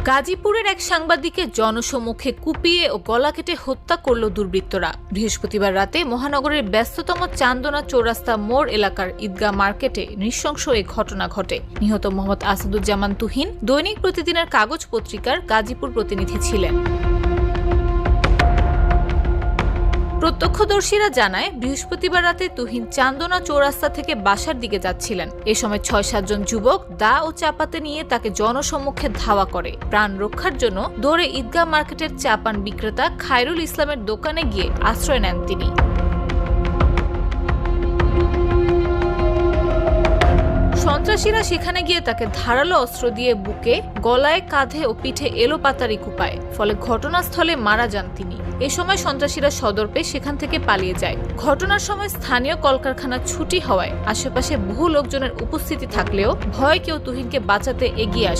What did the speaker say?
গাজীপুরের এক সাংবাদিককে জনসম্মুখে কুপিয়ে ও গলা কেটে হত্যা করল দুর্বৃত্তরা। বৃহস্পতিবার রাতে মহানগরের ব্যস্ততম চান্দনা চৌরাস্তা মোড় এলাকার ঈদগাহ মার্কেটে নৃশংস এই ঘটনা ঘটে। নিহত মোহাম্মদ আসাদুজ্জামান তুহিন দৈনিক প্রতিদিনের কাগজ পত্রিকার গাজীপুর প্রতিনিধি ছিলেন। প্রত্যক্ষদর্শীরা জানায়, বৃহস্পতিবার রাতে তুহিন চান্দনা চৌরাস্তা থেকে বাসার দিকে যাচ্ছিলেন। এ সময় ৬-৭ জন যুবক দা ও চাপাতে নিয়ে তাকে জনসম্মুখে ধাওয়া করে। প্রাণ রক্ষার জন্য দৌড়ে ঈদগাহ মার্কেটের চাপান বিক্রেতা খায়রুল ইসলামের দোকানে গিয়ে আশ্রয় নেন তিনি। সন্ত্রাসীরা সেখানে গিয়ে তাকে ধারালো অস্ত্র দিয়ে বুকে, গলায়, কাঁধে ও পিঠে এলোপাতাড়ি কুপায়। ফলে ঘটনাস্থলে মারা যান তিনি। এ সময় সন্ত্রাসীরা সদর পেয়ে সেখান থেকে পালিয়ে যায়। ঘটনার সময় স্থানীয় কলকারখানা ছুটি হওয়ায় আশেপাশে বহু লোকজনের উপস্থিতি থাকলেও ভয়ে কেউ তুহিনকে বাঁচাতে এগিয়ে আসে।